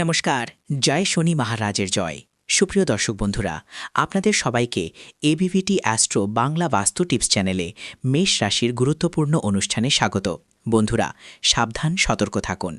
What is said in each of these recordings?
নমস্কার, জয় শনি মহারাজের জয়। সুপ্রিয় দর্শক বন্ধুরা, আপনাদের সবাইকে এবিভিটি অ্যাস্ট্রো বাংলা বাস্তু টিপস চ্যানেলে মেষ রাশির গুরুত্বপূর্ণ অনুষ্ঠানে স্বাগত। বন্ধুরা, সাবধান, সতর্ক থাকুন।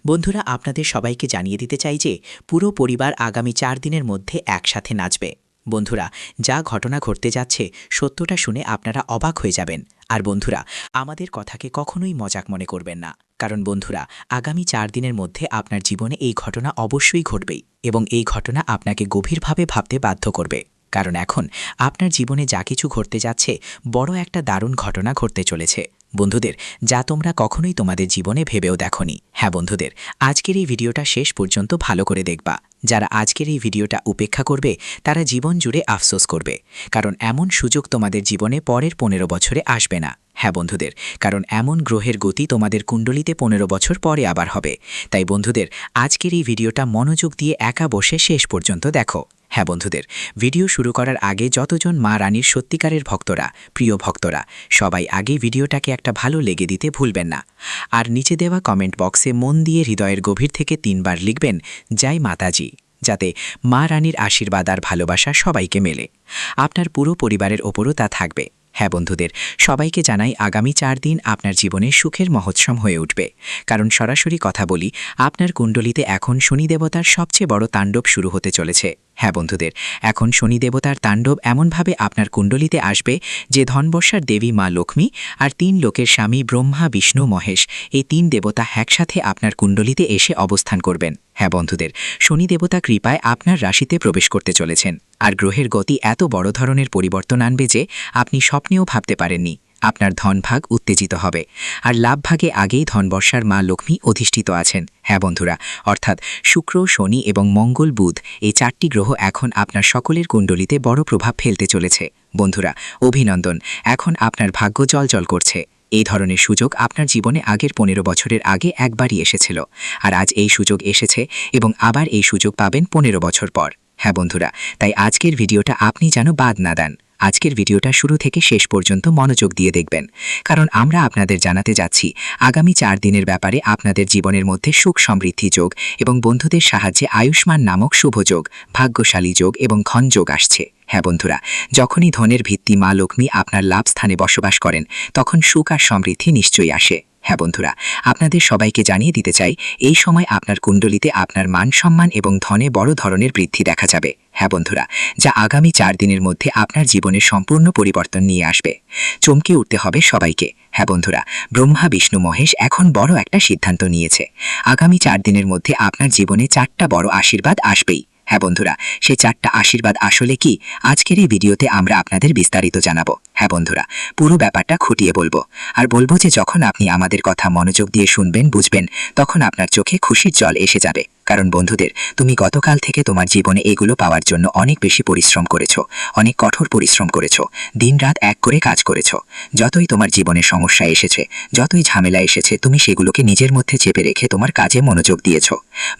বন্ধুরা, আপনাদের সবাইকে জানিয়ে দিতে চাই যে পুরো পরিবার আগামী 4 দিনের মধ্যে একসাথে নাচবে। বন্ধুরা, যা ঘটনা ঘটতে যাচ্ছে সত্যটা শুনে আপনারা অবাক হয়ে যাবেন। আর বন্ধুরা, আমাদের কথাকে কখনোই মজাক মনে করবেন না, কারণ বন্ধুরা, আগামী 4 দিনের মধ্যে আপনার জীবনে এই ঘটনা অবশ্যই ঘটবেই এবং এই ঘটনা আপনাকে গভীরভাবে ভাবতে বাধ্য করবে। কারণ এখন আপনার জীবনে যা কিছু ঘটতে যাচ্ছে বড় একটা দারুণ ঘটনা ঘটতে চলেছে বন্ধুদের, যা তোমরা কখনোই তোমাদের জীবনে ভেবেও দেখোনি। হ্যাঁ বন্ধুদের, আজকের এই ভিডিওটা শেষ পর্যন্ত ভালো করে দেখবা। যারা আজকের এই ভিডিওটা উপেক্ষা করবে তারা জীবন জুড়ে আফসোস করবে, কারণ এমন সুযোগ তোমাদের জীবনে পরের 15 বছরে আসবে না। হ্যাঁ বন্ধুদের, কারণ এমন গ্রহের গতি তোমাদের কুণ্ডলিতে 15 বছর পরে আবার হবে। তাই বন্ধুদের, আজকের এই ভিডিওটা মনোযোগ দিয়ে একা বসে শেষ পর্যন্ত দেখো। হ্যাঁ বন্ধুদের, ভিডিও শুরু করার আগে যতজন মা রানীর সত্যিকারের ভক্তরা, প্রিয় ভক্তরা, সবাই আগে ভিডিওটাকে একটা ভালো লেগে দিতে ভুলবেন না। আর নিচে দেওয়া কমেন্ট বক্সে মন দিয়ে হৃদয়ের গভীর থেকে 3 বার লিখবেন জয় মাতাজি, যাতে মা রানীর আশীর্বাদ আর ভালোবাসা সবাইকে মেলে। আপনার পুরো পরিবারের ওপরও তা থাকবে। হ্যাঁ বন্ধুদের, সবাইকে জানাই আগামী 4 দিন আপনার জীবনে সুখের মহোৎসব হয়ে উঠবে। কারণ সরাসরি কথা বলি, আপনার কুণ্ডলিতে এখন শনি দেবতার সবচেয়ে বড় তাণ্ডব শুরু হতে চলেছে। হ্যাঁ বন্ধুদের, এখন শনি দেবতার তাণ্ডব এমনভাবে আপনার কুণ্ডলিতে আসবে যে ধনবর্ষার দেবী মা লক্ষ্মী আর 3 লোকের স্বামী ব্রহ্মা, বিষ্ণু, মহেশ, এই 3 দেবতা একসাথে আপনার কুণ্ডলিতে এসে অবস্থান করবেন। হ্যাঁ বন্ধুদের, শনি দেবতা কৃপায় আপনার রাশিতে প্রবেশ করতে চলেছেন। আর গ্রহের গতি এত বড় ধরনের পরিবর্তন আনবে যে আপনি স্বপ্নেও ভাবতে পারেননি। আপনার ধনভাগ উত্তেজিত হবে, আর লাভভাগে আগেই ধনবর্ষার মা লক্ষ্মী অধিষ্ঠিত আছেন। হ্যাঁ বন্ধুরা, অর্থাৎ শুক্র, শনি এবং মঙ্গল, বুধ, এই 4টি গ্রহ এখন আপনার সকলের কুণ্ডলিতে বড় প্রভাব ফেলতে চলেছে। বন্ধুরা, অভিনন্দন, এখন আপনার ভাগ্য জ্বলজ্বল করছে। এই ধরনের সুযোগ আপনার জীবনে আগের 15 বছরের আগে একবারই এসেছিল, আর আজ এই সুযোগ এসেছে এবং আবার এই সুযোগ পাবেন 15 বছর পর। হ্যাঁ বন্ধুরা, তাই আজকের ভিডিওটা আপনি যেন বাদ না দেন। আজকের ভিডিওটা শুরু থেকে শেষ পর্যন্ত মনোযোগ দিয়ে দেখবেন, কারণ আমরা আপনাদের জানাতে যাচ্ছি আগামী 4 দিনের ব্যাপারে আপনাদের জীবনের মধ্যে সুখ সমৃদ্ধি যোগ এবং বন্ধুদের সাহায্যে আয়ুষ্মান নামক শুভ যোগ, ভাগ্যশালী যোগ এবং ধন যোগ আসছে। হ্যাঁ বন্ধুরা, যখনই ধনের ভিত্তি মা লক্ষ্মী আপনার লাভ স্থানে বসবাস করেন তখন সুখ আর সমৃদ্ধি নিশ্চয়ই আসে। হ্যাঁ বন্ধুরা, আপনাদের সবাইকে জানিয়ে দিতে চাই এই সময় আপনার কুণ্ডলিতে আপনার মান সম্মান এবং ধনে বড় ধরনের বৃদ্ধি দেখা যাবে। হ্যাঁ বন্ধুরা, যা আগামী 4 দিনের মধ্যে আপনার জীবনের সম্পূর্ণ পরিবর্তন নিয়ে আসবে। চমকে উঠতে হবে সবাইকে। হ্যাঁ বন্ধুরা, ব্রহ্মা, বিষ্ণু, মহেশ এখন বড় একটা সিদ্ধান্ত নিয়েছে। আগামী 4 দিনের মধ্যে আপনার জীবনে 4টা বড় আশীর্বাদ আসবেই। হ্যাঁ বন্ধুরা, সেই 4টা আশীর্বাদ আসলে কি, আজকের এই ভিডিওতে আমরা আপনাদের বিস্তারিত জানাবো। হ্যাঁ বন্ধুরা, পুরো ব্যাপারটা খুঁটিয়ে বলবো, আর বলবো যে যখন আপনি আমাদের কথা মনোযোগ দিয়ে শুনবেন, বুঝবেন, তখন আপনার চোখে খুশির জল এসে যাবে। কারণ বন্ধুদের, তুমি গতকাল থেকে তোমার জীবনে এগুলো পাওয়ার জন্য অনেক বেশি পরিশ্রম করেছো, অনেক কঠোর পরিশ্রম করেছো, দিনরাত এক করে কাজ করেছো। যতই তোমার জীবনে সমস্যা এসেছে, যতই ঝামেলা এসেছে, তুমি সেগুলোকে নিজের মধ্যে চেপে রেখে তোমার কাজে মনোযোগ দিয়েছো।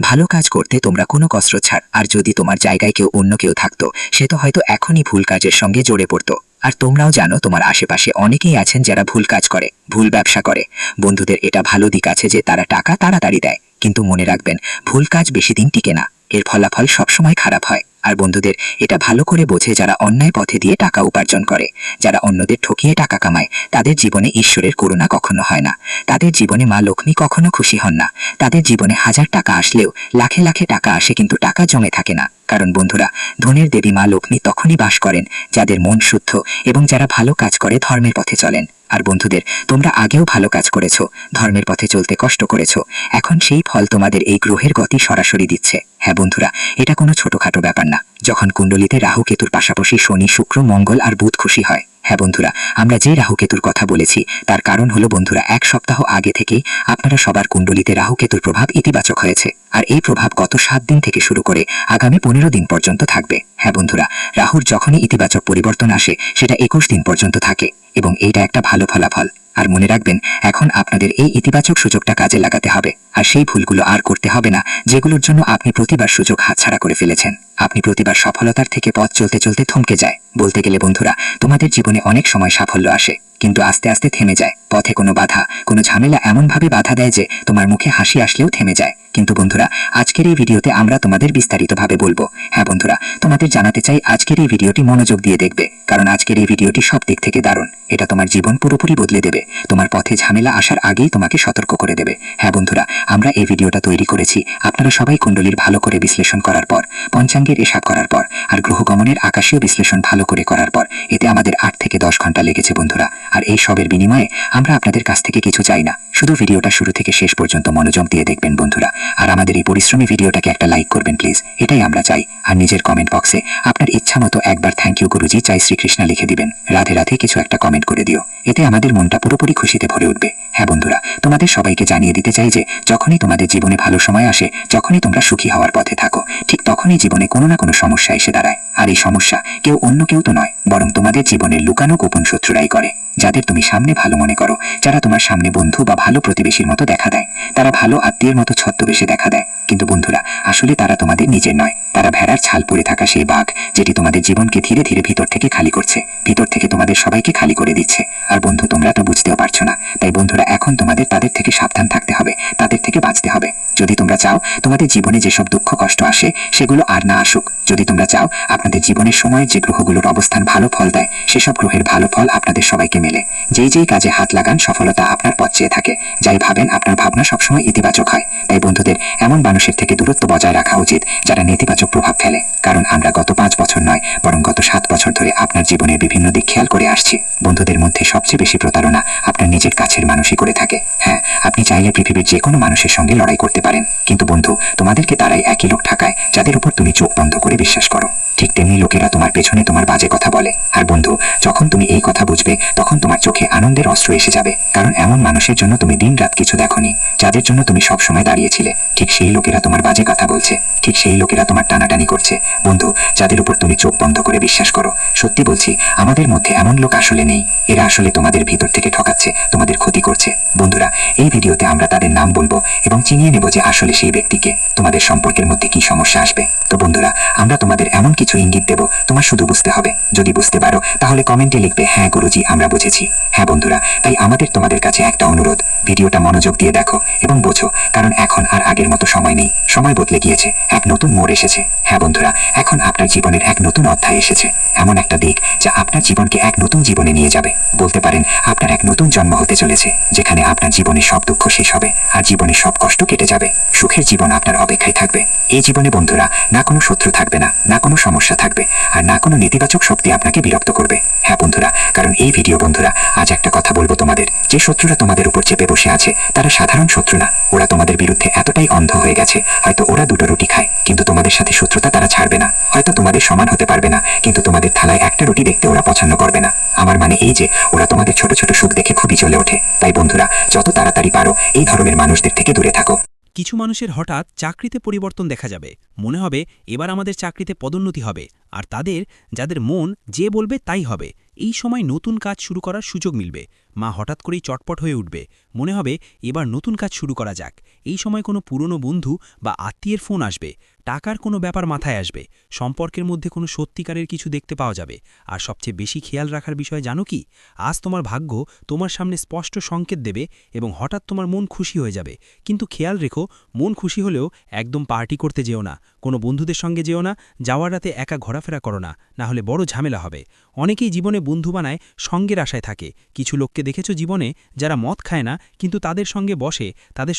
ভালো কাজ করতে তোমরা কোনো কসরত ছাড়, আর যদি তোমার জায়গায় অন্য কেউ থাকতো, সে তো হয়তো এখনই ভুল কাজের সঙ্গে জড়ে পড়তো। আর তোমরাও জানো তোমার আশেপাশে অনেকেই আছেন যারা ভুল কাজ করে, ভুল ব্যবসা করে। বন্ধুদের, এটা ভালো দিক আছে যে তারা টাকা তাড়াতাড়ি দেয়, কিন্তু মনে রাখবেন ভুল কাজ বেশি দিন টিকে না, এর ফলাফল সবসময় খারাপ হয়। আর বন্ধুদের, এটা ভালো করে বোঝে যারা অন্যায় পথে দিয়ে টাকা উপার্জন করে, যারা অন্যদের ঠকিয়ে টাকা কামায়, তাদের জীবনে ঈশ্বরের করুণা কখনো হয় না, তাদের জীবনে মা লক্ষ্মী কখনো খুশি হন না। তাদের জীবনে 1000 টাকা আসলেও লাখে লাখে টাকা আসে, কিন্তু টাকা জমে থাকে না। কারণ বন্ধুরা, ধনের দেবী মা লক্ষ্মী তখনই বাস করেন যাদের মন শুদ্ধ এবং যারা ভালো কাজ করে ধর্মের পথে চলেন। আর বন্ধুদের, তোমরা আগেও ভালো কাজ করেছো, ধর্মের পথে চলতে কষ্ট করেছো, এখন সেই ফল তোমাদের এই গ্রহের গতি সরাসরি দিচ্ছে। হ্যাঁ বন্ধুরা, এটা কোনো ছোটখাটো ব্যাপার না। যখন কুণ্ডলিতে রাহু কেতুর পাশাপাশি শনি, শুক্র, মঙ্গল আর বুধ খুশি হয়। হ্যাঁ বন্ধুরা, আমরা যে রাহু কেতুর কথা বলেছি তার কারণ হলো বন্ধুরা, 1 সপ্তাহ আগে থেকেই আপনারা সবার কুণ্ডলিতে রাহু কেতুর প্রভাব ইতিবাচক হয়েছে, আর এই প্রভাব গত 7 দিন থেকে শুরু করে আগামী 15 দিন পর্যন্ত থাকবে। হ্যাঁ বন্ধুরা, রাহুর যখনই ইতিবাচক পরিবর্তন আসে সেটা 21 দিন পর্যন্ত থাকে, এবং এইটা একটা ভালো ফলাফল। আর মনে রাখবেন, এখন আপনাদের এই ইতিবাচক সুযোগটা কাজে লাগাতে হবে, আর সেই ভুলগুলো আর করতে হবে না যেগুলোর জন্য আপনি প্রতিবার সুযোগ হাতছাড়া করে ফেলেছেন। আপনি প্রতিবার সফলতার থেকে পথ চলতে চলতে থমকে যায়। বলতে গেলে বন্ধুরা, তোমাদের জীবনে অনেক সময় সাফল্য আসে, কিন্তু আস্তে আস্তে থেমে যায়। পথে কোনো বাধা, কোনো ঝামেলা এমনভাবে বাধা দেয় যে তোমার মুখে হাসি আসলেও থেমে যায়। কিন্তু বন্ধুরা আজকের এই ভিডিওতে আমরা তোমাদের বিস্তারিতভাবে বলবো। হ্যাঁ বন্ধুরা, তোমাদের জানাতে চাই আজকের এই ভিডিওটি মনোযোগ দিয়ে দেখবে, কারণ আজকের এই ভিডিওটি সব দিক থেকে দারুণ। এটা তোমার জীবন পুরোপুরি বদলে দেবে, তোমার পথে ঝামেলা আসার আগেই তোমাকে সতর্ক করে দেবে। হ্যাঁ বন্ধুরা, আমরা এই ভিডিওটা তৈরি করেছি আপনারা সবাই কুণ্ডলীর ভালো করে বিশ্লেষণ করার পর, পঞ্চাঙ্গের হিসাব করার পর, আর গ্রহগমনের আকাশীয় বিশ্লেষণ ভালো করে করার পর। এতে আমাদের 8 থেকে 10 ঘন্টা লেগেছে বন্ধুরা। আর এই সবের বিনিময়ে আমরা আপনাদের কাছ থেকে কিছু চাই না, শুধু ভিডিওটা শুরু থেকে শেষ পর্যন্ত মনোযোগ দিয়ে দেখবেন বন্ধুরা। আর আমাদের এই পরিশ্রমী ভিডিওটাকে একটা লাইক করবেন প্লিজ, এটাই আমরা চাই। আর নিজের কমেন্ট বক্সে আপনার ইচ্ছা মতো একবার থ্যাংক ইউ গুরুজি, জয় শ্রীকৃষ্ণ লিখে দিবেন। রাধে রাধে কিছু একটা কমেন্ট করে দিও, এতে আমাদের মনটা পুরোপুরি খুশিতে ভরে উঠবে। হ্যাঁ বন্ধুরা, তোমাদের সবাইকে জানিয়ে দিতে চাই যে যখনই তোমাদের জীবনে ভালো সময় আসে, যখনই তোমরা সুখী হওয়ার পথে থাকো, ঠিক তখনই জীবনে কোনো না কোনো সমস্যা এসে দাঁড়ায়। আর এই সমস্যা কেউ অন্য কেউ তো নয়, বরং তোমাদের জীবনের লুকানো গোপন শত্রুরাই করে। যাদের তুমি সামনে ভালো মনে করো, যারা তোমার সামনে বন্ধু বা ভালো প্রতিবেশীর মতো দেখা দেয়, তারা ভালো আত্মীয়ের মতো ছদ্মবেশে দেখা দেয়, কিন্তু বন্ধুরা আসলে তারা তোমাদের নিজের নয়। তারা ভেড়ার ছাল পরে থাকা সেই বাঘ, যেটি তোমাদের জীবনকে ধীরে ধীরে ভিতর থেকে খালি করছে, ভিতর থেকে তোমাদের সবাইকে খালি করে দিচ্ছে। আর বন্ধু, তোমরা তো বুঝতেও পারছো না। তাই বন্ধুরা, এখন তোমাদের তাদের থেকে সাবধান থাকতে হবে, তাদের থেকে বাঁচতে হবে। যদি তোমরা চাও তোমাদের জীবনে যেসব দুঃখ কষ্ট আসে সেগুলো আর না আসুক, যদি তোমরা চাও আপনাদের জীবনের সময়ের যে গ্রহগুলোর অবস্থান ভালো ফল দেয়, সেসব গ্রহের ভালো ফল আপনাদের সবাইকে মেলে। যেই যেই কাজে হাত লাগান সফলতা আপনার পথ চেয়ে থাকে, যাই ভাবেন আপনার ভাবনা সবসময় ইতিবাচক হয়। তাই বন্ধুদের এমন মানুষের থেকে দূরত্ব বজায় রাখা উচিত যারা নেতিবাচক প্রভাব ফেলে, কারণ আমরা গত 5 বছর নয়, বরং গত 7 বছর ধরে আপনার জীবনের বিভিন্ন দিক খেয়াল করে আসছি। বন্ধুদের মধ্যে সবচেয়ে বেশি প্রতারণা আপনার নিজের কাছের মানুষই করে থাকে। হ্যাঁ, আপনি চাইলে পৃথিবীর যে কোনো মানুষের সঙ্গে লড়াই করতে পারেন, কিন্তু বন্ধু তোমাদেরকে তারাই একই লোক ঠকায় যাদের উপর তুমি চোখ বন্ধ করে বিশ্বাস করো। ঠিক তেমনি লোকেরা তোমার পেছনে তোমার বাজে কথা বলে। আর বন্ধু, যখন তুমি এই কথা বুঝবে, তখন তোমার চোখে আনন্দের অস্ত্র এসে যাবে, কারণ এমন মানুষের জন্য তুমি দিন রাত কিছু দেখোনি, যাদের জন্য তুমি সব সময় দাঁড়িয়েছিলে। ঠিক সেই লোকেরা তোমার বাজে কথা বলছে, ঠিক সেই লোকেরা তোমার টানাটানি করছে। বন্ধু, যাদের উপর তুমি চোখ বন্ধ করে বিশ্বাস করো, সত্যি বলছি আমাদের মধ্যে এমন লোক আসলে নেই। এরা আসলে তোমাদের ভিতর থেকে ঠকাচ্ছে, তোমাদের ক্ষতি করছে। বন্ধুরা, এই ভিডিওতে আমরা তাদের নাম বলবো এবং চিনিয়ে নেব যে আসলে সেই ব্যক্তিকে, তোমাদের সম্পর্কের মধ্যে কি সমস্যা আসবে। তো বন্ধুরা, আমরা তোমাদের এমন কিছু ইঙ্গিত দেব, তোমার শুধু বুঝতে হবে। যদি বুঝতে পারো তাহলে কমেন্টে লিখবে হ্যাঁ গুরুজি আমরা বুঝেছি। হ্যাঁ বন্ধুরা, তাই আমাদের তোমাদের কাছে একটা অনুরোধ, ভিডিওটা মনোযোগ দিয়ে দেখো এবং বোঝো, কারণ এখন আর আগের মতো সময় নেই, সময় বদলে গিয়েছে, এক নতুন মোড় এসেছে। হ্যাঁ বন্ধুরা, এখন আপনার জীবনের এক নতুন অধ্যায় এসেছে, এমন একটা দিক যা আপনার জীবনকে এক নতুন জীবনে নিয়ে যাবে। বলতে পারেন আপনার এক নতুন জন্ম হতে চলেছে, যেখানে আপনার জীবনে সব দুঃখ শেষ হবে আর জীবনের সব কষ্ট কেটে যাবে। সুখের জীবন আপনার অপেক্ষায় থাকবে। এই জীবনে বন্ধুরা না কোনো শত্রু থাকবে না, না কোনো সমস্যা থাকবে, আর না কোনো নেতিবাচক শক্তি আপনাকে বিরক্ত করবে। হ্যাঁ বন্ধুরা, কারণ এই ভিডিও বন্ধুরা আজ একটা কথা বলবো তোমাদের, যে শত্রুরা তোমাদের উপর চেপে বসে আছে তারা সাধারণ শত্রু না, ওরা তোমাদের বিরুদ্ধে এতটাই অন্ধ হয়ে গেছে, হয়তো ওরা 2টো রুটি খায় কিন্তু তোমাদের সাথে শত্রুতা তারা ছাড়বে না। হয়তো তোমাদের সমান হতে পারবে না, কিন্তু তোমাদের থালায় একটা রুটি দেখতে ওরা পছন্দ করবে না। আমার মানে এই যে ওরা তোমাদের ছোট ছোট সুখ দেখে খুবই জ্বলে ওঠে। তাই বন্ধুরা, যত তাড়াতাড়ি পারো এই ধরনের মানুষদের থেকে দূরে থাকো। কিছু মানুষের হঠাৎ চাকরিতে পরিবর্তন দেখা যাবে, মনে হবে এবার আমাদের চাকরিতে পদোন্নতি হবে, আর যাদের মন যে বলবে তাই হবে। এই সময় নতুন কাজ শুরু করার সুযোগ মিলবে, মা হঠাৎ করেই চটপট হয়ে উঠবে, মনে হবে এবার নতুন কাজ শুরু করা যাক। এই সময় কোনো পুরনো বন্ধু বা আত্মীয়ের ফোন আসবে, টাকার কোনো ব্যাপার মাথায় আসবে, সম্পর্কের মধ্যে কোনো সত্যিকারের কিছু দেখতে পাওয়া যাবে। আর সবচেয়ে বেশি খেয়াল রাখার বিষয় জানো কি? আজ তোমার ভাগ্য তোমার সামনে স্পষ্ট সংকেত দেবে এবং হঠাৎ তোমার মন খুশি হয়ে যাবে। কিন্তু খেয়াল রেখো, মন খুশি হলেও একদম পার্টি করতে যেও না, কোনো বন্ধুদের সঙ্গে যেও না, যাওয়ার রাতে একা ঘোরাফেরা করো না, না হলে বড় ঝামেলা হবে। অনেকেই জীবনে বন্ধু বানায় সঙ্গের আশায় থাকে। কিছু লোককে দেখেছো জীবনে যারা মদ খায় না, কিন্তু তাদের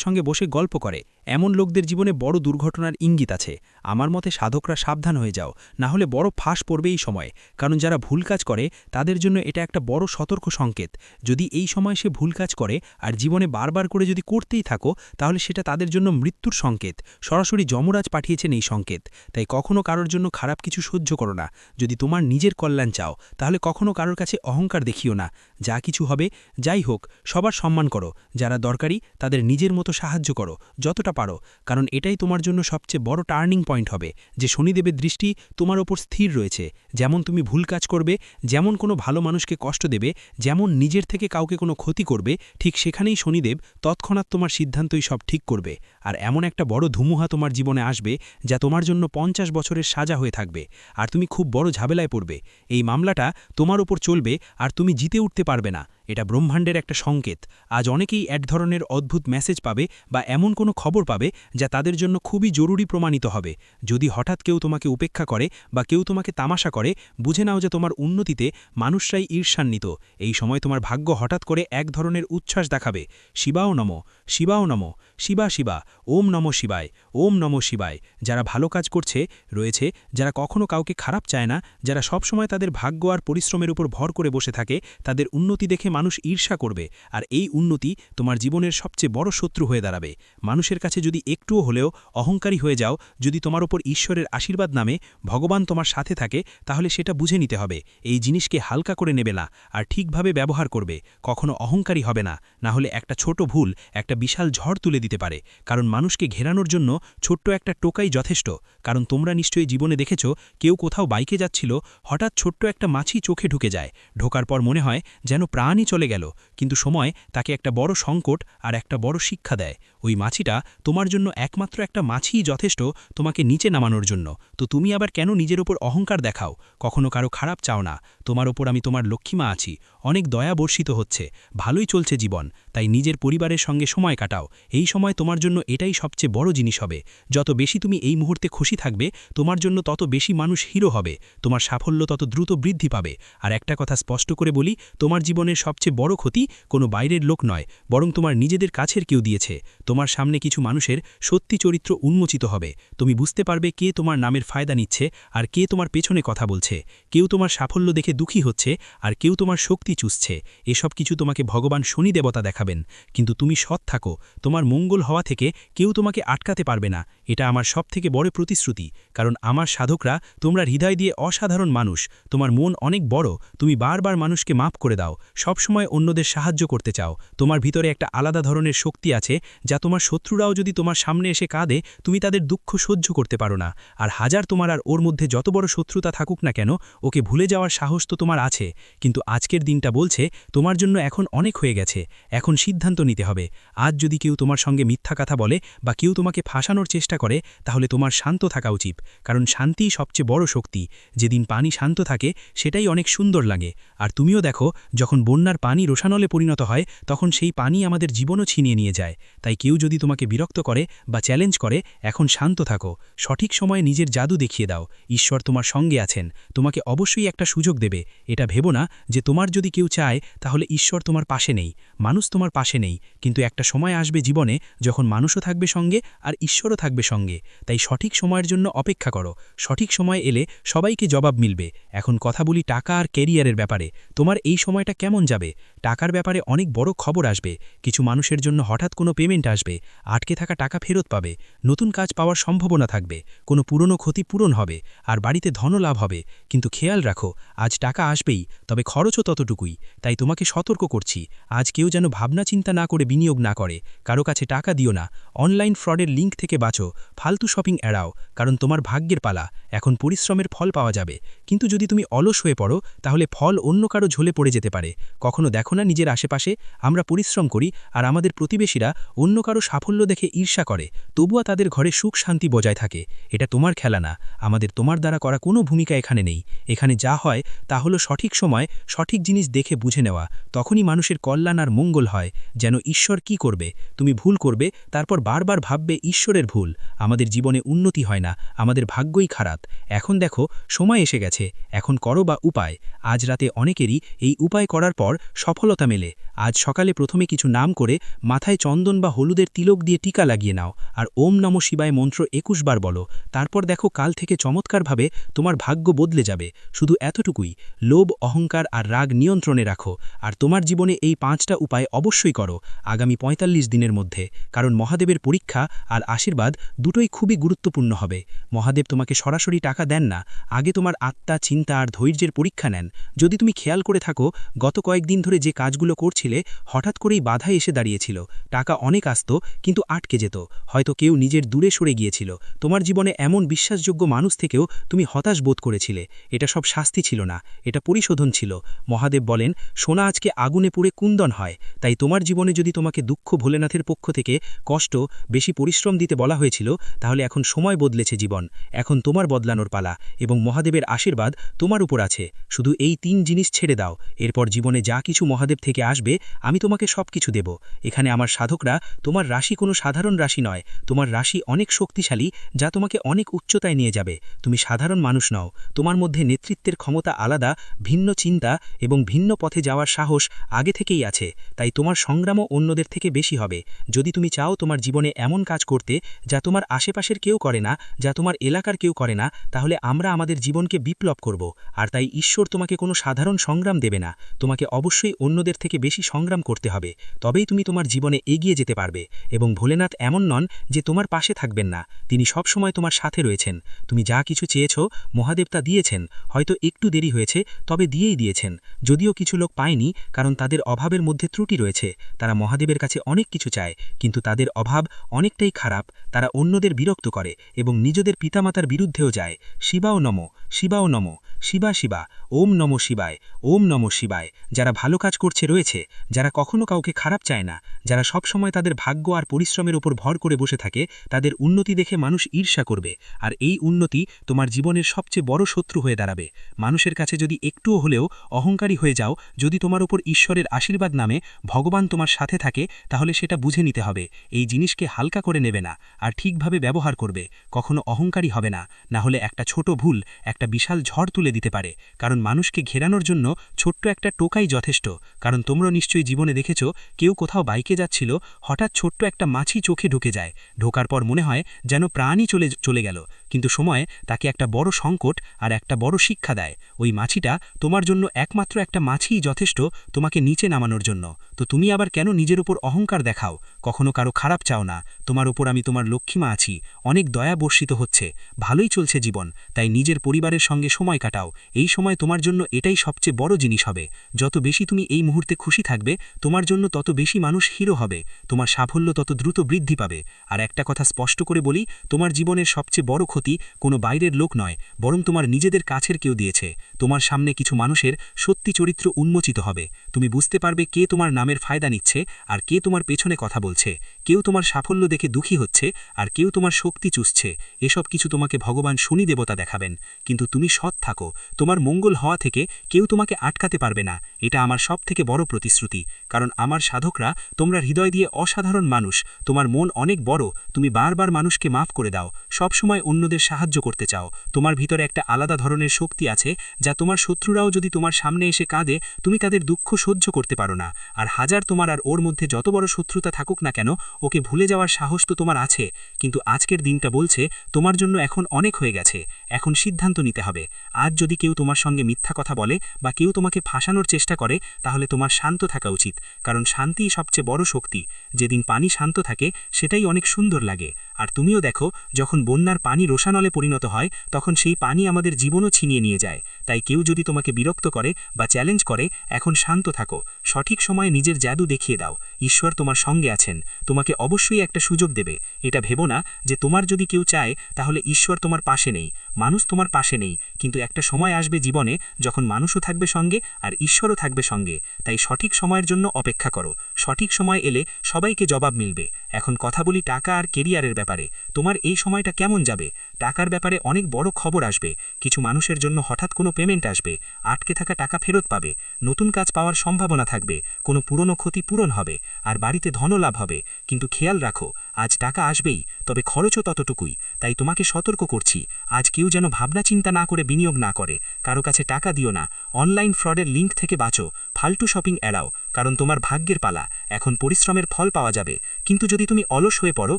সঙ্গে বসে গল্প করে। এমন লোকদের জীবনে বড় দুর্ঘটনার ইঙ্গিত আছে। আমার মতে সাধকরা সাবধান হয়ে যাও, না হলে বড় ফাঁস পড়বে এই সময়। কারণ যারা ভুল কাজ করে তাদের জন্য এটা একটা বড় সতর্ক সংকেত। যদি এই সময় সে ভুল কাজ করে আর জীবনে বারবার করে যদি করতেই থাকো, তাহলে সেটা তাদের জন্য মৃত্যুর সংকেত। সরাসরি যমরাজ পাঠিয়েছেন এই সংকেত। তাই কখনো কারোর জন্য খারাপ কিছু সহ্য করো না। যদি তোমার নিজের কল্যাণ চাও, তাহলে কখনো কারোর কাছে অহংকার দেখিও না। যা কিছু হবে যাই হোক, সবার সম্মান করো, যারা দরকারি তাদের নিজের মতো সাহায্য করো যতটা পারো, কারণ এটাই তোমার জন্য সবচেয়ে বড় টার্নিং পয়েন্ট হবে, যে শনিদেবের দৃষ্টি তোমার ওপর স্থির রয়েছে। যেমন তুমি ভুল কাজ করবে, যেমন কোনো ভালো মানুষকে কষ্ট দেবে, যেমন নিজের থেকে কাউকে কোনো ক্ষতি করবে, ঠিক সেখানেই শনিদেব তৎক্ষণাৎ তোমার সিদ্ধান্তই সব ঠিক করবে। আর এমন একটা বড় ধুমুহা তোমার জীবনে আসবে যা তোমার জন্য 50 বছরের সাজা হয়ে থাকবে, আর তুমি খুব বড় ঝামেলায় পড়বে। এই মামলাটা তোমার ওপর চলবে আর তুমি জিতে উঠতে পারবে না। এটা ব্রহ্মাণ্ডের একটা সংকেত। আজ অনেকেই এক ধরনের অদ্ভুত মেসেজ পাবে বা এমন কোনো খবর পাবে যা তাদের জন্য খুবই জরুরি প্রমাণিত হবে। যদি হঠাৎ কেউ তোমাকে উপেক্ষা করে বা কেউ তোমাকে তামাশা করে, বুঝে নাও যে তোমার উন্নতিতে মানুষরাই ঈর্ষান্বিত। এই সময় তোমার ভাগ্য হঠাৎ করে এক ধরনের উচ্ছ্বাস দেখাবে। শিবাও নমঃ, শিবাও নমঃ, শিবা শিবা, ওম নমঃ শিবায়, ওম নমঃ শিবায়। যারা ভালো কাজ করছে রয়েছে, যারা কখনো কাউকে খারাপ চায় না, যারা সবসময় তাদের ভাগ্য আর পরিশ্রমের উপর ভর করে বসে থাকে, তাদের উন্নতি দেখে মানুষ ঈর্ষা করবে। আর এই উন্নতি তোমার জীবনের সবচেয়ে বড় শত্রু হয়ে দাঁড়াবে। মানুষের কাছে যদি একটুও হলেও অহংকারী হয়ে যাও, যদি তোমার ওপর ঈশ্বরের আশীর্বাদ নামে ভগবান তোমার সাথে থাকে, তাহলে সেটা বুঝে নিতে হবে। এই জিনিসকে হালকা করে নেবে না, আর ঠিকভাবে ব্যবহার করবে। কখনো অহংকারী হবে না, না হলে একটা ছোট ভুল একটা বিশাল ঝড় তুলে দিতে পারে। কারণ মানুষকে ঘেরানোর জন্য ছোট্ট একটা টোকাই যথেষ্ট। কারণ তোমরা নিশ্চয়ই জীবনে দেখেছ, কেউ কোথাও বাইকে যাচ্ছিল, হঠাৎ ছোট্ট একটা মাছি চোখে ঢুকে যায়। ঢোকার পর মনে হয় যেন প্রাণই চলে গেল, কিন্তু সময় তাকে একটা বড় সংকট আর একটা বড় শিক্ষা দেয়। ওই মাছিটা তোমার জন্য একমাত্র একটা মাছিই যথেষ্ট তোমাকে নিচে নামানোর জন্য। তো তুমি আবার কেন নিজের ওপর অহংকার দেখাও? কখনো কারো খারাপ চাও না। তোমার ওপর আমি তোমার লক্ষ্মীমা আছি, অনেক দয়া বর্ষিত হচ্ছে, ভালোই চলছে জীবন। তাই নিজের পরিবারের সঙ্গে সময় কাটাও। এই সময় তোমার জন্য এটাই সবচেয়ে বড় জিনিস হবে। যত বেশি তুমি এই মুহূর্তে খুশি থাকবে, তোমার জন্য তত বেশি মানুষ হিরো হবে, তোমার সাফল্য তত দ্রুত বৃদ্ধি পাবে। আর একটা কথা স্পষ্ট করে বলি, তোমার জীবনের সবচেয়ে বড় ক্ষতি কোনো বাইরের লোক নয়, বরং তোমার নিজেদের কাছের কেউ দিয়েছে। তোমার সামনে কিছু মানুষের সত্যি চরিত্র উন্মোচিত হবে। তুমি বুঝতে পারবে কে তোমার নামের ফায়দা নিচ্ছে আর কে তোমার পেছনে কথা বলছে। কেউ তোমার সাফল্য দেখে দুঃখী হচ্ছে আর কেউ তোমার শক্তি চুষছে। এসব কিছু তোমাকে ভগবান শনি দেবতা দেখাবেন। কিন্তু তুমি সৎ থাকো, তোমার মঙ্গল হওয়া থেকে কেউ তোমাকে আটকাতে পারবে না। এটা আমার সবথেকে বড় প্রতিশ্রুতি। কারণ আমার সাধকরা তোমরা হৃদয় দিয়ে অসাধারণ মানুষ, তোমার মন অনেক বড়, তুমি বারবার মানুষকে মাফ করে দাও, সবসময় অন্যদের সাহায্য করতে চাও। তোমার ভিতরে একটা আলাদা ধরনের শক্তি আছে, যা তোমার শত্রুরাও যদি তোমার সামনে এসে কাঁদে, তুমি তাদের দুঃখ সহ্য করতে পারো না। আর হাজার তোমার আর ওর মধ্যে যত বড় শত্রুতা থাকুক না কেন, ওকে ভুলে যাওয়ার সাহস তো তোমার আছে। কিন্তু আজকের দিনটা বলছে তোমার জন্য এখন অনেক হয়ে গেছে, এখন সিদ্ধান্ত নিতে হবে। আজ যদি কেউ তোমার সঙ্গে মিথ্যা কথা বলে বা কেউ তোমাকে ফাঁসানোর চেষ্টা করে, তাহলে তোমার শান্ত থাকা উচিত। কারণ শান্তিই সবচেয়ে বড় শক্তি। যেদিন পানি শান্ত থাকে সেটাই অনেক সুন্দর লাগে। আর তুমিও দেখো, যখন বন্যার পানি রোষানলে পরিণত হয়, তখন সেই পানি আমাদের জীবনও ছিনিয়ে নিয়ে যায়। তাই কেউ যদি তোমাকে বিরক্ত করে বা চ্যালেঞ্জ করে, এখন শান্ত থাকো, সঠিক সময়ে নিজের জাদু দেখিয়ে দাও। ঈশ্বর তোমার সঙ্গে আছেন, তোমাকে অবশ্যই একটা সুযোগ দেবে। এটা ভেবো না যে তোমার যদি কেউ চায় তাহলে ঈশ্বর তোমার পাশে নেই, মানুষ তোমার পাশে নেই। কিন্তু একটা সময় আসবে জীবনে যখন মানুষও থাকবে সঙ্গে আর ঈশ্বরও থাকবে সঙ্গে। তাই সঠিক সময়ের জন্য অপেক্ষা করো। সঠিক সময় এলে সবাইকে জবাব মিলবে। এখন কথা বলি টাকা আর ক্যারিয়ারের ব্যাপারে। তোমার এই সময়টা কেমন যাবে? টাকার ব্যাপারে অনেক বড় খবর আসবে। কিছু মানুষের জন্য হঠাৎ কোনো পেমেন্ট আসবে, আটকে থাকা টাকা ফেরত পাবে, নতুন কাজ পাওয়ার সম্ভাবনা থাকবে, কোনো পুরনো ক্ষতি পূরণ হবে, আর বাড়িতে ধনলাভ হবে। কিন্তু খেয়াল রাখো, আজ টাকা আসবেই, তবে খরচও ততটুকুই। তাই তোমাকে সতর্ক করছি, আজ কেউ যেন ভাবনা চিন্তা না করে বিনিয়োগ না করে। কারো কাছে টাকা দিও না, অনলাইন ফ্রডের লিঙ্ক থেকে বাঁচো, ফালতু শপিং এড়াও। কারণ তোমার ভাগ্যের পালা, এখন পরিশ্রমের ফল পাওয়া যাবে। কিন্তু যদি তুমি অলস হয়ে পড়ো, তাহলে ফল অন্য কারো ঝোলে পড়ে যেতে পারে। কখনো দেখো না নিজের আশেপাশে, আমরা পরিশ্রম করি আর আমাদের প্রতিবেশীরা অন্য কারো সাফল্য দেখে ঈর্ষা করে, তবুও তাদের ঘরে সুখ শান্তি বজায় থাকে। এটা তোমার খেলা না, আমাদের তোমার দ্বারা করা কোনো ভূমিকা এখানে নেই। এখানে যা হয় তা হলো সঠিক সময় সঠিক জিনিস দেখে বুঝে নেওয়া। তখনই মানুষের কল্যাণ আর মঙ্গল হয়। যেন ঈশ্বর কি করবে, তুমি ভুল করবে, তারপর বারবার ভাববে ঈশ্বরের ভুল। আমাদের জীবনে উন্নতি হয় না, আমাদের ভাগ্যই খারাপ। এখন দেখো, সময় এসে গেছে, এখন করো বা উপায়। আজ রাতে অনেকেরই এই উপায় করার পর সফলতা মেলে। আজ সকালে প্রথমে কিছু নাম করে মাথায় চন্দন বা হলুদের তিলক দিয়ে টিকা লাগিয়ে নাও, আর ওম নমঃ শিবায় মন্ত্র ২১ বার বলো। তারপর দেখো, কাল থেকে চমৎকারভাবে তোমার ভাগ্য বদলে যাবে। শুধু এতটুকুই, লোভ, অহংকার আর রাগ নিয়ন্ত্রণে রাখো। আর তোমার জীবনে এই ৫টা উপায় অবশ্যই করো আগামী ৪৫ দিনের মধ্যে। কারণ মহাদেবের পরীক্ষা আর আশীর্বাদ দুটোই খুবই গুরুত্বপূর্ণ হবে। মহাদেব তোমাকে সরাসরি টাকা দেন না, আগে তোমার আত্মা, চিন্তা আর ধৈর্যের পরীক্ষা নেন। যদি তুমি খেয়াল করে থাকো, গত কয়েকদিন ধরে যে কাজগুলো করছিলে, হঠাৎ করেই বাধা এসে দাঁড়িয়েছিল। টাকা অনেক আসতো, কিন্তু আটকে যেত। হয়তো কেউ নিজের দূরে সরে গিয়েছিল। তোমার জীবনে এমন বিশ্বাসযোগ্য মানুষ থেকেও তুমি হতাশ বোধ করেছিলে। এটা সব শাস্তি ছিল না, এটা পরিশোধন ছিল। মহাদেব বলেন, সোনা আজকে আগুনে পুড়ে কুন্দন হয়। তাই তোমার জীবনে যদি তোমাকে দুঃখ, ভোলেনাথের পক্ষ থেকে কষ্ট, বেশি পরিশ্রম দিতে বলা হয়েছিল, তাহলে এখন সময় বদলেছে জীবন। এখন তোমার বদলানোর পালা, এবং মহাদেবের আশীর্বাদ তোমার উপর আছে। শুধু এই ৩ জিনিস ছেড়ে দাও, এরপর জীবনে যা কিছু মহাদেব মহাদেব থেকে আসবে, আমি তোমাকে সবকিছু দেব। এখানে আমার সাধকরা, তোমার রাশি কোনো সাধারণ রাশি নয়, তোমার রাশি অনেক শক্তিশালী, যা তোমাকে অনেক উচ্চতায় নিয়ে যাবে। তুমি সাধারণ মানুষ নও, তোমার মধ্যে নেতৃত্বের ক্ষমতা আলাদা, ভিন্ন চিন্তা এবং ভিন্ন পথে যাওয়ার সাহস আগে থেকেই আছে। তাই তোমার সংগ্রামও অন্যদের থেকে বেশি হবে। যদি তুমি চাও তোমার জীবনে এমন কাজ করতে যা তোমার আশেপাশের কেউ করে না, যা তোমার এলাকার কেউ করে না, তাহলে আমরা আমাদের জীবনকে বিপ্লব করব। আর তাই ঈশ্বর তোমাকে কোনো সাধারণ সংগ্রাম দেবে না, তোমাকে অবশ্যই অন্যদের থেকে বেশি সংগ্রাম করতে হবে। তবেই তুমি তোমার জীবনে এগিয়ে যেতে পারবে। এবং ভোলেনাথ এমন নন যে তোমার পাশে থাকবেন না, তিনি সবসময় তোমার সাথে রয়েছেন। তুমি যা কিছু চেয়েছ মহাদেব তা দিয়েছেন, হয়তো একটু দেরি হয়েছে, তবে দিয়েই দিয়েছেন। যদিও কিছু লোক পায়নি, কারণ তাদের অভাবের মধ্যে ত্রুটি রয়েছে। তারা মহাদেবের কাছে অনেক কিছু চায়, কিন্তু তাদের অভাব অনেকটাই খারাপ। তারা অন্যদের বিরক্ত করে এবং নিজেদের পিতামাতার বিরুদ্ধেও যায়। শিবাও নম, শিবাও নম, শিবা শিবা, ওম নম শিবায়, ওম নম শিবায়। যারা ভালো কাজ করছে রয়েছে, যারা কখনো কাউকে খারাপ চায় না, যারা সবসময় তাদের ভাগ্য আর পরিশ্রমের উপর ভর করে বসে থাকে, তাদের উন্নতি দেখে মানুষ ঈর্ষা করবে। আর এই উন্নতি তোমার জীবনের সবচেয়ে বড় শত্রু হয়ে দাঁড়াবে। মানুষের কাছে যদি একটুও হলেও অহংকারী হয়ে যাও, যদি তোমার উপর ঈশ্বরের আশীর্বাদ নামে ভগবান তোমার সাথে থাকে, তাহলে সেটা বুঝে নিতে হবে। এই জিনিসকে হালকা করে নেবে না, আর ঠিকভাবে ব্যবহার করবে। কখনো অহংকারী হবে না, না হলে একটা ছোট ভুল একটা বিশাল ঝড় তুলে দিতে পারে। কারণ মানুষকে ঘেরানোর জন্য ছোট্ট একটা টোকাই যথেষ্ট। কারণ তোমরা নিশ্চয়ই জীবনে দেখেছ, কেউ কোথাও বাইকে যাচ্ছিল, হঠাৎ ছোট্ট একটা মাছি চোখে ঢুকে যায়। ঢোকার পর মনে হয় যেন প্রাণই চলে গেল, কিন্তু সময় তাকে একটা বড় সংকট আর একটা বড় শিক্ষা দেয়। ওই মাছিটা তোমার জন্য একমাত্র একটা মাছিই যথেষ্ট তোমাকে নিচে নামানোর জন্য। তো তুমি আবার কেন নিজের উপর অহংকার দেখাও? কখনো কারো খারাপ চাও না। তোমার উপর আমি তোমার লক্ষ্মীমা আছি, অনেক দয়া বর্ষিত হচ্ছে, ভালোই চলছে জীবন। তাই নিজের পরিবারের সঙ্গে সময় কাটাও। এই সময় তোমার জন্য এটাই সবচেয়ে বড় জিনিস হবে। যত বেশি তুমি এই মুহূর্তে খুশি থাকবে, তোমার জন্য তত বেশি মানুষ হিরো হবে, তোমার সাফল্য তত দ্রুত বৃদ্ধি পাবে। আর একটা কথা স্পষ্ট করে বলি, তোমার জীবনের সবচেয়ে বড় ক্ষতি কোনো বাইরের লোক নয়, বরং তোমার নিজেদের কাছের কেউ দিয়েছে। তোমার সামনে কিছু মানুষের সত্যি চরিত্র উন্মোচিত হবে। তুমি বুঝতে পারবে কে তোমার নামের ফায়দা নিচ্ছে আর কে তোমার পেছনে কথা বলছে। কেউ তোমার সাফল্য দেখে দুঃখী হচ্ছে আর কেউ তোমার শক্তি চুষছে। এসব কিছু তোমাকে ভগবান শনি দেবতা দেখাবেন। কিন্তু তুমি সৎ থাকো, তোমার মঙ্গল হওয়া থেকে কেউ তোমাকে আটকাতে পারবে না। এটা আমার সবথেকে বড় প্রতিশ্রুতি। কারণ আমার সাধকরা তোমরা হৃদয় দিয়ে অসাধারণ মানুষ, তোমার মন অনেক বড়, তুমি বারবার মানুষকে মাফ করে দাও, সবসময় অন্যদের সাহায্য করতে চাও। তোমার ভিতরে একটা আলাদা ধরনের শক্তি আছে, যা তোমার শত্রুরাও যদি তোমার সামনে এসে কাঁদে, তুমি তাদের দুঃখ সহ্য করতে পারো না। আর হাজার তোমার আর ওর মধ্যে যত বড় শত্রুতা থাকুক না কেন, ওকে ভুলে যাওয়ার সাহস তো তোমার আছে। কিন্তু আজকের দিনটা বলছে তোমার জন্য এখন অনেক হয়ে গেছে, এখন সিদ্ধান্ত নিতে হবে। আজ যদি কেউ তোমার সঙ্গে মিথ্যা কথা বলে বা কেউ তোমাকে ফাঁসানোর চেষ্টা করে, তাহলে তোমার শান্ত থাকা উচিত। কারণ শান্তিই সবচেয়ে বড় শক্তি। যেদিন পানি শান্ত থাকে সেটাই অনেক সুন্দর লাগে। আর তুমিও দেখো, যখন বন্যার পানি রোষানলে পরিণত হয়, তখন সেই পানি আমাদের জীবনও ছিনিয়ে নিয়ে যায়। তাই কেউ যদি তোমাকে বিরক্ত করে বা চ্যালেঞ্জ করে, এখন শান্ত থাকো, সঠিক সময়ে নিজের জাদু দেখিয়ে দাও। ঈশ্বর তোমার সঙ্গে আছেন, তোমাকে অবশ্যই একটা সুযোগ দেবে। এটা ভেবো না যে তোমার যদি কেউ চায় তাহলে ঈশ্বর তোমার পাশে নেই, মানুষ তোমার পাশে নেই। কিন্তু একটা সময় আসবে জীবনে যখন মানুষও থাকবে সঙ্গে আর ঈশ্বরও থাকবে সঙ্গে। তাই সঠিক সময়ের জন্য অপেক্ষা করো। সঠিক সময় এলে সবাইকে জবাব মিলবে। এখন কথা বলি টাকা আর কেরিয়ারের ব্যাপারে। তোমার এই সময়টা কেমন যাবে? টাকার ব্যাপারে অনেক বড় খবর আসবে। কিছু মানুষের জন্য হঠাৎ কোনো পেমেন্ট আসবে, আটকে থাকা টাকা ফেরত পাবে, নতুন কাজ পাওয়ার সম্ভাবনা থাকবে, কোনো পুরনো ক্ষতি পূরণ হবে, আর বাড়িতে ধনও লাভ হবে। কিন্তু খেয়াল রাখো, আজ টাকা আসবেই, তবে খরচও ততটুকুই। তাই তোমাকে সতর্ক করছি, আজ কেউ যেন ভাবনা চিন্তা না করে বিনিয়োগ না করে। কারো কাছে টাকা দিও না, অনলাইন ফ্রডের লিঙ্ক থেকে বাঁচো, ফালতু শপিং এড়াও। কারণ তোমার ভাগ্যের পালা, এখন পরিশ্রমের ফল পাওয়া যাবে। কিন্তু যদি তুমি অলস হয়ে পড়ো,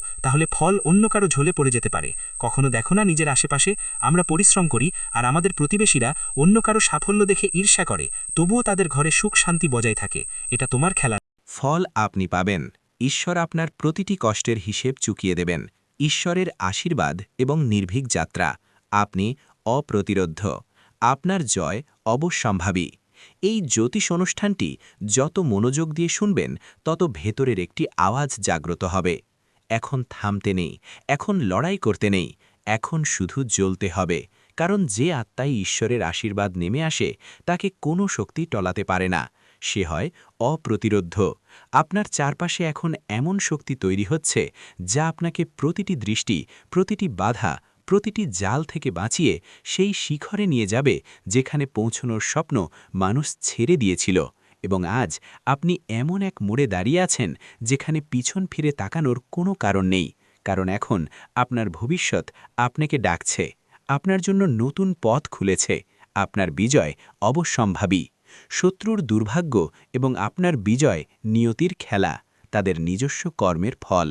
তাহলে ফল অন্য কারো ঝোলে পড়ে যেতে পারে। কখনো দেখো না নিজের আশেপাশে আমরা পরিশ্রম করি আর আমাদের প্রতিবেশীরা অন্য কারো সাফল্য দেখে ঈর্ষা করে, তবুও তাদের ঘরে সুখ শান্তি বজায় থাকে। এটা তোমার খেলা। ফল আপনি পাবেন। ঈশ্বর আপনার প্রতিটি কষ্টের হিসেব চুকিয়ে দেবেন। ঈশ্বরের আশীর্বাদ এবং নির্ভীক যাত্রা। আপনি অপ্রতিরোধ্য। আপনার জয় অবশ্যম্ভাবী। এই জ্যোতিষ অনুষ্ঠানটি যত মনোযোগ দিয়ে শুনবেন, তত ভেতরের একটি আওয়াজ জাগ্রত হবে। এখন থামতে নেই, এখন লড়াই করতে নেই, এখন শুধু জ্বলতে হবে। কারণ যে আত্মায় ঈশ্বরের আশীর্বাদ নেমে আসে, তাকে কোনো শক্তি টলাতে পারে না। সে হয় অপ্রতিরোধ্য। আপনার চারপাশে এখন এমন শক্তি তৈরি হচ্ছে, যা আপনাকে প্রতিটি দৃষ্টি, প্রতিটি বাধা, প্রতিটি জাল থেকে বাঁচিয়ে সেই শিখরে নিয়ে যাবে যেখানে পৌঁছনোর স্বপ্ন মানুষ ছেড়ে দিয়েছিল। এবং আজ আপনি এমন এক মোড়ে দাঁড়িয়ে আছেন যেখানে পিছন ফিরে তাকানোর কোনো কারণ নেই, কারণ এখন আপনার ভবিষ্যৎ আপনাকে ডাকছে। আপনার জন্য নতুন পথ খুলেছে। আপনার বিজয় অবশ্যম্ভাবী। শত্রুর দুর্ভাগ্য এবং আপনার বিজয় নিয়তির খেলা, তাদের নিজস্ব কর্মের ফল।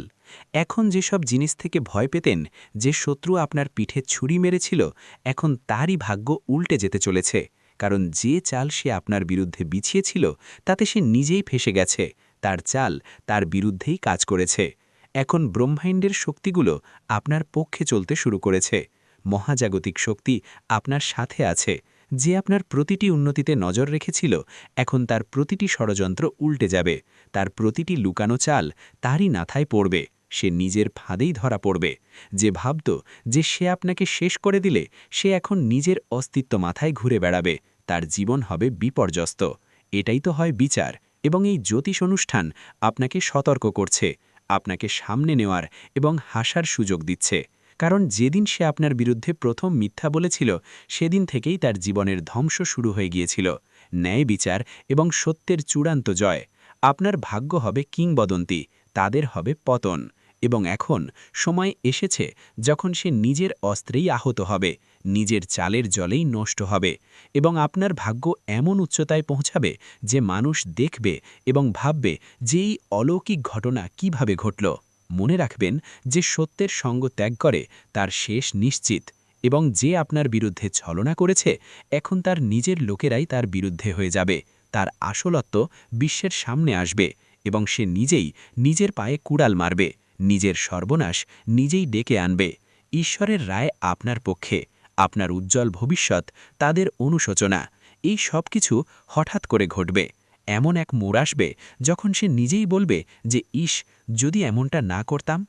এখন যেসব জিনিস থেকে ভয় পেতেন, যে শত্রু আপনার পিঠে ছুরি মেরেছিল, এখন তারই ভাগ্য উল্টে যেতে চলেছে, কারণ যে চাল সে আপনার বিরুদ্ধে বিছিয়েছিল তাতে সে নিজেই ফেসে গেছে। তার চাল তার বিরুদ্ধেই কাজ করেছে। এখন ব্রহ্মাণ্ডের শক্তিগুলো আপনার পক্ষে চলতে শুরু করেছে। মহাজাগতিক শক্তি আপনার সাথে আছে। যে আপনার প্রতিটি উন্নতিতে নজর রেখেছিল, এখন তার প্রতিটি ষড়যন্ত্র উল্টে যাবে। তার প্রতিটি লুকানো চাল তারই মাথায় পড়বে। সে নিজের ফাঁদেই ধরা পড়বে। যে ভাবত যে সে আপনাকে শেষ করে দিলে, সে এখন নিজের অস্তিত্ব মাথায় ঘুরে বেড়াবে। তার জীবন হবে বিপর্যস্ত। এটাই তো হয় বিচার। এবং এই জ্যোতিষ অনুষ্ঠান আপনাকে সতর্ক করছে, আপনাকে সামনে নেওয়ার এবং হাসার সুযোগ দিচ্ছে। কারণ যেদিন সে আপনার বিরুদ্ধে প্রথম মিথ্যা বলেছিল, সেদিন থেকেই তার জীবনের ধ্বংস শুরু হয়ে গিয়েছিল। ন্যায় বিচার এবং সত্যের চূড়ান্ত জয়। আপনার ভাগ্য হবে কিংবদন্তি, তাদের হবে পতন। এবং এখন সময় এসেছে যখন সে নিজের অস্ত্রেই আহত হবে, নিজের চালের জলেই নষ্ট হবে, এবং আপনার ভাগ্য এমন উচ্চতায় পৌঁছাবে যে মানুষ দেখবে এবং ভাববে যে এই অলৌকিক ঘটনা কিভাবে ঘটল। মনে রাখবেন যে সত্যের সঙ্গ ত্যাগ করে তার শেষ নিশ্চিত, এবং যে আপনার বিরুদ্ধে ছলনা করেছে, এখন তার নিজের লোকেরাই তার বিরুদ্ধে হয়ে যাবে। তার আসলত্ব বিশ্বের সামনে আসবে এবং সে নিজেই নিজের পায়ে কুড়াল মারবে, নিজের সর্বনাশ নিজেই ডেকে আনবে। ঈশ্বরের রায় আপনার পক্ষে, আপনার উজ্জ্বল ভবিষ্যৎ তাদের অনুশোচনা। এই সব কিছু হঠাৎ করে ঘটবে। এমন এক মোড় আসবে যখন সে নিজেই বলবে যে ইস, যদি এমনটা না করতাম।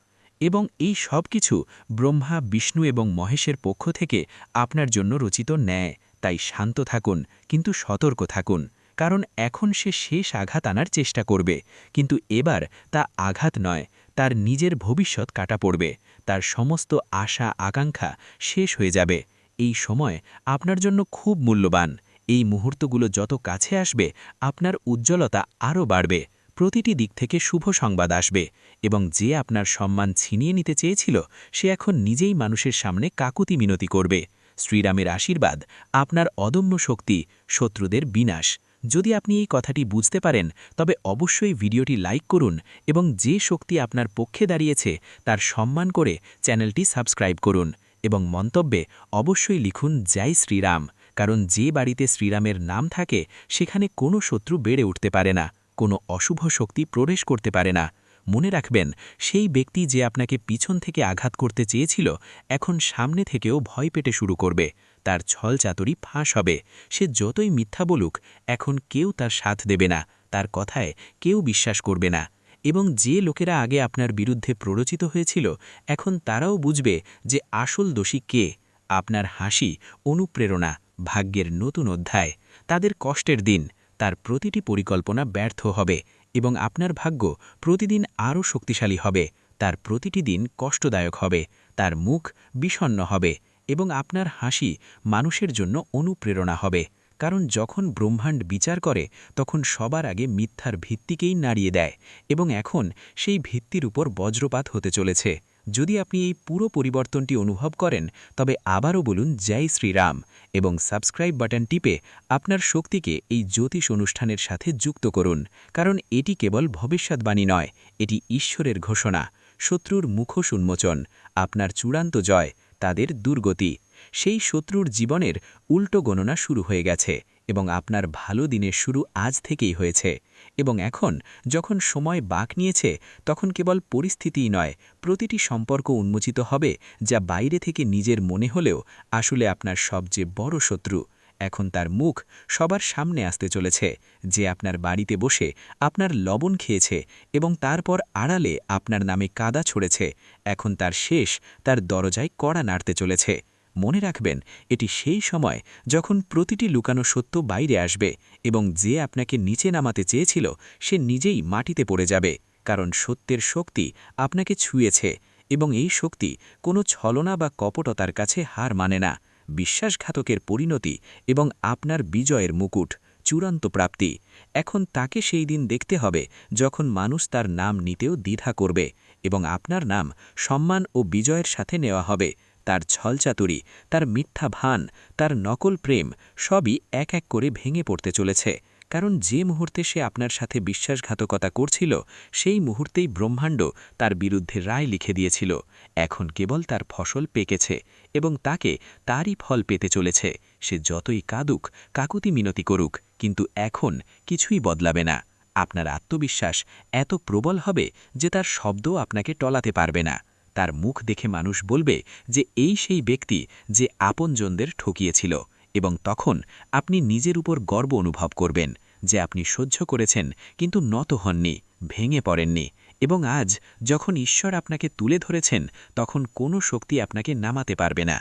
এবং এই সব কিছু ব্রহ্মা, বিষ্ণু এবং মহেশের পক্ষ থেকে আপনার জন্য রচিত ন্যায়। তাই শান্ত থাকুন, কিন্তু সতর্ক থাকুন, কারণ এখন সে শেষ আঘাত আনার চেষ্টা করবে। কিন্তু এবার তা আঘাত নয়, তার নিজের ভবিষ্যৎ কাটা পড়বে। তার সমস্ত আশা আকাঙ্ক্ষা শেষ হয়ে যাবে। এই সময় আপনার জন্য খুব মূল্যবান। এই মুহূর্তগুলো যত কাছে আসবে, আপনার উজ্জ্বলতা আরও বাড়বে। প্রতিটি দিক থেকে শুভ সংবাদ আসবে, এবং যে আপনার সম্মান ছিনিয়ে নিতে চেয়েছিল, সে এখন নিজেই মানুষের সামনে কাকুতি মিনতি করবে। শ্রীরামের আশীর্বাদ, আপনার অদম্য শক্তি, শত্রুদের বিনাশ। যদি আপনি এই কথাটি বুঝতে পারেন, তবে অবশ্যই ভিডিওটি লাইক করুন এবং যে শক্তি আপনার পক্ষে দাঁড়িয়েছে তার সম্মান করে চ্যানেলটি সাবস্ক্রাইব করুন, এবং মন্তব্যে অবশ্যই লিখুন জয় শ্রীরাম। কারণ যে বাড়িতে শ্রীরামের নাম থাকে, সেখানে কোনো শত্রু বেড়ে উঠতে পারে না, কোনো অশুভ শক্তি প্রবেশ করতে পারে না। মনে রাখবেন, সেই ব্যক্তি যে আপনাকে পিছন থেকে আঘাত করতে চেয়েছিল, এখন সামনে থেকেও ভয় পেতে শুরু করবে। তার ছলচাতুরি ফাঁস হবে। সে যতই মিথ্যা বলুক, এখন কেউ তার সাথ দেবে না, তার কথায় কেউ বিশ্বাস করবে না। এবং যে লোকেরা আগে আপনার বিরুদ্ধে প্ররোচিত হয়েছিল, এখন তারাও বুঝবে যে আসল দোষী কে। আপনার হাসি অনুপ্রেরণা, ভাগ্যের নতুন অধ্যায়। তাদের কষ্টের দিন, তার প্রতিটি পরিকল্পনা ব্যর্থ হবে, এবং আপনার ভাগ্য প্রতিদিন আরও শক্তিশালী হবে। তার প্রতিটি দিন কষ্টদায়ক হবে, তার মুখ বিষণ্ণ হবে, এবং আপনার হাসি মানুষের জন্য অনুপ্রেরণা হবে। কারণ যখন ব্রহ্মাণ্ড বিচার করে, তখন সবার আগে মিথ্যার ভিত্তিকেই নাড়িয়ে দেয়, এবং এখন সেই ভিত্তির উপর বজ্রপাত হতে চলেছে। যদি আপনি এই পুরো পরিবর্তনটি অনুভব করেন, তবে আবারও বলুন জয় শ্রীরাম, এবং সাবস্ক্রাইব বাটন টিপে আপনার শক্তিকে এই জ্যোতিষ অনুষ্ঠানের সাথে যুক্ত করুন। কারণ এটি কেবল ভবিষ্যৎবাণী নয়, এটি ঈশ্বরের ঘোষণা। শত্রুর মুখোশ উন্মোচন, আপনার চূড়ান্ত জয়, তাদের দুর্গতি। সেই শত্রুর জীবনের উল্টো গণনা শুরু হয়ে গেছে, এবং আপনার ভালো দিনের শুরু আজ থেকেই হয়েছে। এবং এখন যখন সময় বাঁক নিয়েছে, তখন কেবল পরিস্থিতিই নয়, প্রতিটি সম্পর্ক উন্মোচিত হবে, যা বাইরে থেকে নিজের মনে হলেও আসলে আপনার সবচেয়ে বড় শত্রু। এখন তার মুখ সবার সামনে আসতে চলেছে। যে আপনার বাড়িতে বসে আপনার লবণ খেয়েছে এবং তারপর আড়ালে আপনার নামে কাদা ছড়েছে, এখন তার শেষ তার দরজায় কড়া নাড়তে চলেছে। মনে রাখবেন, এটি সেই সময় যখন প্রতিটি লুকানো সত্য বাইরে আসবে, এবং যে আপনাকে নিচে নামাতে চেয়েছিল, সে নিজেই মাটিতে পড়ে যাবে। কারণ সত্যের শক্তি আপনাকে ছুঁয়েছে, এবং এই শক্তি কোনো ছলনা বা কপটতার কাছে হার মানে না। বিশ্বাসঘাতকের পরিণতি এবং আপনার বিজয়ের মুকুট, চূড়ান্ত প্রাপ্তি। এখন তাকে সেই দিন দেখতে হবে যখন মানুষ তার নাম নিতেও দ্বিধা করবে এবং আপনার নাম সম্মান ও বিজয়ের সাথে নেওয়া হবে। তার ছলচাতুরি, তার মিথ্যা ভান, তার নকল প্রেম সবই এক এক করে ভেঙে পড়তে চলেছে। কারণ যে মুহূর্তে সে আপনার সাথে বিশ্বাসঘাতকতা করছিল, সেই মুহূর্তেই ব্রহ্মাণ্ড তার বিরুদ্ধে রায় লিখে দিয়েছিল। এখন কেবল তার ফসল পেকেছে এবং তাকে তারই ফল পেতে চলেছে। সে যতই কাঁদুক, কাকুতি মিনতি করুক, কিন্তু এখন কিছুই বদলাবে না। আপনার আত্মবিশ্বাস এত প্রবল হবে যে তার শব্দও আপনাকে টলাতে পারবে না। তার মুখ দেখে মানুষ বলবে যে এই সেই ব্যক্তি যে আপনজনদের ঠকিয়েছিল, এবং তখন আপনি নিজের উপর গর্ব অনুভব করবেন যে আপনি সহ্য করেছেন কিন্তু নত হননি, ভেঙে পড়েননি। এবং আজ যখন ঈশ্বর আপনাকে তুলে ধরেছেন, তখন কোনো শক্তি আপনাকে নামাতে পারবে না।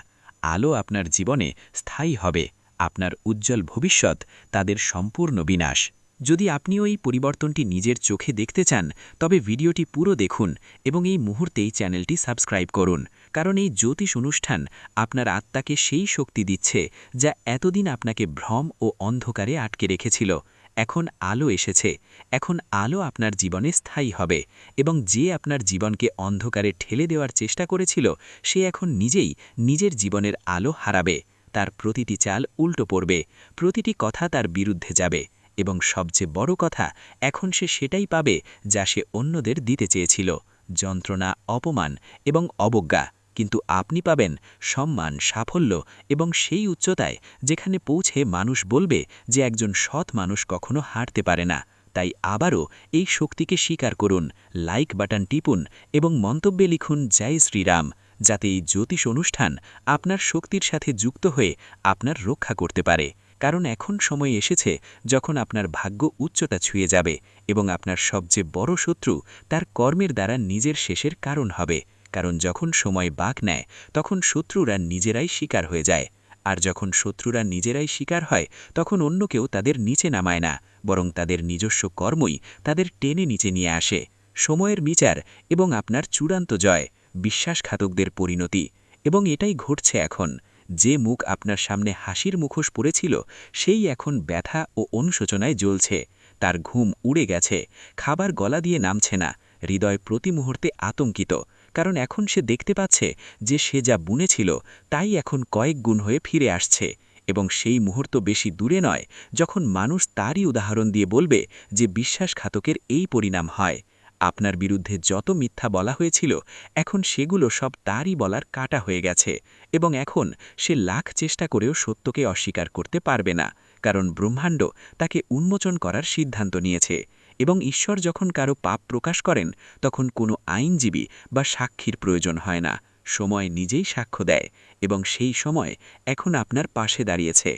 আলো আপনার জীবনে স্থায়ী হবে, আপনার উজ্জ্বল ভবিষ্যৎ তাদের সম্পূর্ণ বিনাশ। যদি আপনিও এই পরিবর্তনটি নিজের চোখে দেখতে চান, তবে ভিডিওটি পুরো দেখুন এবং এই মুহূর্তেই চ্যানেলটি সাবস্ক্রাইব করুন। কারণ এই জ্যোতিষ অনুষ্ঠান আপনার আত্মাকে সেই শক্তি দিচ্ছে যা এতদিন আপনাকে ভ্রম ও অন্ধকারে আটকে রেখেছিল। এখন আলো এসেছে, এখন আলো আপনার জীবনে স্থায়ী হবে এবং যে আপনার জীবনকে অন্ধকারে ঠেলে দেওয়ার চেষ্টা করেছিল, সে এখন নিজেই নিজের জীবনের আলো হারাবে। তার প্রতিটি চাল উল্টো পড়বে, প্রতিটি কথা তার বিরুদ্ধে যাবে এবং সবচেয়ে বড় কথা, এখন সে সেটাই পাবে যা সে অন্যদের দিতে চেয়েছিল, যন্ত্রণা, অপমান এবং অবজ্ঞা। কিন্তু আপনি পাবেন সম্মান, সাফল্য এবং সেই উচ্চতায় যেখানে পৌঁছে মানুষ বলবে যে একজন সৎ মানুষ কখনো হারতে পারে না। তাই আবারও এই শক্তিকে স্বীকার করুন, লাইক বাটন টিপুন এবং মন্তব্যে লিখুন জয় শ্রীরাম, যাতে এই জ্যোতিষ অনুষ্ঠান আপনার শক্তির সাথে যুক্ত হয়ে আপনার রক্ষা করতে পারে। কারণ এখন সময় এসেছে যখন আপনার ভাগ্য উচ্চতা ছুঁয়ে যাবে এবং আপনার সবচেয়ে বড় শত্রু তার কর্মের দ্বারা নিজের শেষের কারণ হবে। কারণ যখন সময় বাঁক নেয়, তখন শত্রুরা নিজেরাই শিকার হয়ে যায়, আর যখন শত্রুরা নিজেরাই শিকার হয়, তখন অন্য কেউ তাদের নিচে নামায় না, বরং তাদের নিজস্ব কর্মই তাদের টেনে নিচে নিয়ে আসে। সময়ের বিচার এবং আপনার চূড়ান্ত জয়, বিশ্বাসঘাতকদের পরিণতি। এবং এটাই ঘটছে এখন। যে মুখ আপনার সামনে হাসির মুখোশ পড়েছিল, সেই এখন ব্যথা ও অনুশোচনায় জ্বলছে। তার ঘুম উড়ে গেছে, খাবার গলা দিয়ে নামছে না, হৃদয় প্রতি মুহূর্তে আতঙ্কিত। কারণ এখন সে দেখতে পাচ্ছে যে সে যা বুনেছিল তাই এখন কয়েক গুণ হয়ে ফিরে আসছে। এবং সেই মুহূর্ত বেশি দূরে নয় যখন মানুষ তারই উদাহরণ দিয়ে বলবে যে বিশ্বাসঘাতকের এই পরিণাম হয়। আপনার বিরুদ্ধে যত মিথ্যা বলা হয়েছিল, এখন সেগুলো সব তারই বলার কাটা হয়ে গেছে এবং এখন সে লাখ চেষ্টা করেও সত্যকে অস্বীকার করতে পারবে না। কারণ ব্রহ্মাণ্ড তাকে উন্মোচন করার সিদ্ধান্ত নিয়েছে। এবং ঈশ্বর যখন কারো পাপ প্রকাশ করেন, তখন কোনো আইনজীবী বা সাক্ষীর প্রয়োজন হয় না, সময় নিজেই সাক্ষ্য দেয় এবং সেই সময় এখন আপনার পাশে দাঁড়িয়েছে।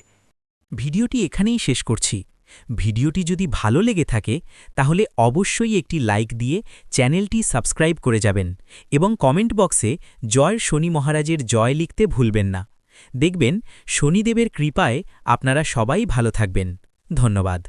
ভিডিওটি এখানেই শেষ করছি। ভিডিওটি যদি ভালো লেগে থাকে তাহলে অবশ্যই একটি লাইক দিয়ে চ্যানেলটি সাবস্ক্রাইব করে যাবেন এবং কমেন্ট বক্সে জয় শনি মহারাজের জয় লিখতে ভুলবেন না। দেখবেন শনিদেবের কৃপায় আপনারা সবাই ভালো থাকবেন। ধন্যবাদ।